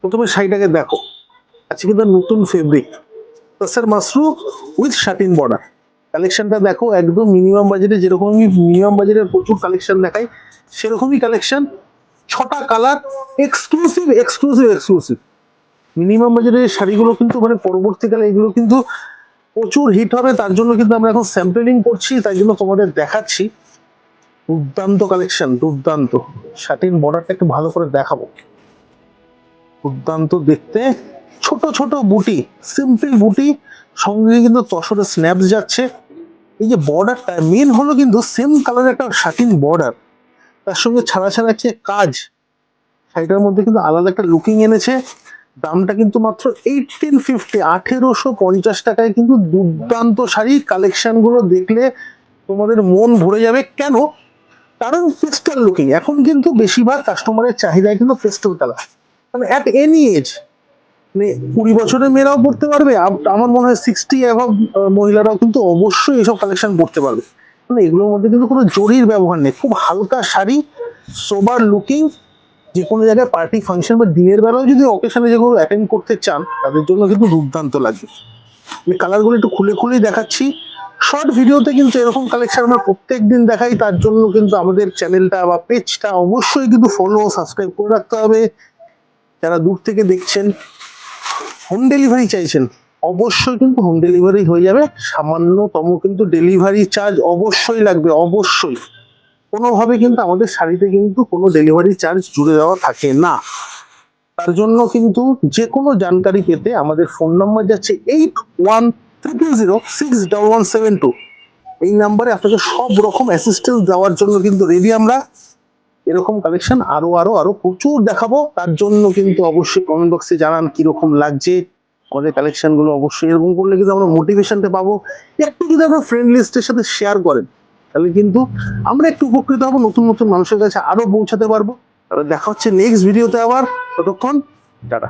প্রথমে শাড়িটাকে দেখো, আজকে কিন্তু নতুন fabric tussar mashru with satin border. কালেকশনটা দেখো, একদম মিনিমাম বাজেটে, যেরকম আমি মিনিমাম বাজেটের প্রচুর কালেকশন দেখাই সেরকমই কালেকশন। 6টা colour, exclusive exclusive exclusive. Minimum বাজেটের শাড়িগুলো কিন্তু মানে পরবর্তীকালে এগুলো কিন্তু প্রচুর হিট হবে, তার জন্য কিন্তু আমরা এখন স্যাম্পলিং করছি, তাই জন্য তোমাদের দেখাচ্ছি। দুর্দান্ত কালেকশন, দুর্দান্ত। শাটিন বর্ডারটা একটু ভালো করে দেখাবো, দুর্দান্ত দেখতে। ছোট ছোট বুটি, সিম্পল বুটি, সঙ্গে কিন্তু তসরের স্ন্যাপস যাচ্ছে। এই যে বর্ডারটা মেন হলো কিন্তু সেম কালারের একটা শাটিন বর্ডার, তার সঙ্গে ছাড়া ছাড়া একটা কাজ, শাড়িটার মধ্যে কিন্তু আলাদা একটা লুকিং এনেছে। দামটা কিন্তু মাত্র 1850, 1850 টাকায় কিন্তু দুর্দান্ত শাড়ি। কালেকশন গুলো দেখলে তোমাদের মন ভরে যাবে। কেন? কারণ পেস্টাল লুকিং, এখন কিন্তু বেশিরভাগ কাস্টমারের চাহিদায় কিন্তু পেস্টাল কালার, মানে অ্যাট এনি এজ, মানে 20 বছরের মেয়েরাও পড়তে পারবে, আমার মনে হয় 60 অ্যাভাব মহিলারাও কিন্তু অবশ্যই এসব কালেকশন পড়তে পারবে। মানে এগুলোর মধ্যে কিন্তু কোনো জরির ব্যবহার নেই, খুব হালকা শাড়ি, সোবার লুকিং। যে কোনো জায়গায় পার্টি ফাংশন বা দিনের বেলাও যদি অকেশনে যেগুলো অ্যাটেন্ড করতে চান তাদের জন্য কিন্তু দুর্দান্ত লাগবে। আমি কালারগুলো একটু খুলে খুলেই দেখাচ্ছি। শর্ট ভিডিওতে কিন্তু এরকম কালেকশন আমরা প্রত্যেক দিন দেখাই, তার জন্য কিন্তু আমাদের চ্যানেলটা বা পেজটা অবশ্যই কিন্তু ফলো সাবস্ক্রাইব করে রাখতে হবে। যারা দূর থেকে দেখছেন, হোম ডেলিভারি চাইছেন, অবশ্যই কিন্তু হোম ডেলিভারি হয়ে যাবে। সামান্যতম কিন্তু ডেলিভারি চার্জ অবশ্যই লাগবে, অবশ্যই। কোনোভাবে কিন্তু আমাদের শাড়িতে কিন্তু কোনো ডেলিভারি চার্জ জুড়ে দেওয়া থাকে না। তার জন্য কিন্তু যে কোনো জানকারি পেতে আমাদের ফোন নাম্বার যাচ্ছে 8130061172। এই নাম্বারে আপনাকে সব রকম অ্যাসিস্ট্যান্স দেওয়ার জন্য কিন্তু রেডি আমরা। এরকম কালেকশন আরো আরো আরো প্রচুর দেখাবো, তার জন্য কিন্তু অবশ্যই কমেন্ট বক্সে জানান কিরকম লাগছে আমাদের কালেকশন গুলো। অবশ্যই এরকম করলে কিন্তু আমরা মোটিভেশনটা পাবো। একটু যদি আপনার ফ্রেন্ড লিস্টের সাথে শেয়ার করেন তাহলে কিন্তু আমরা একটু উপকৃত হবো, নতুন নতুন মানুষের কাছে আরো পৌঁছাতে পারবো। তাহলে দেখা হচ্ছে নেক্সট ভিডিওতে আবার, ততক্ষণ টাটা।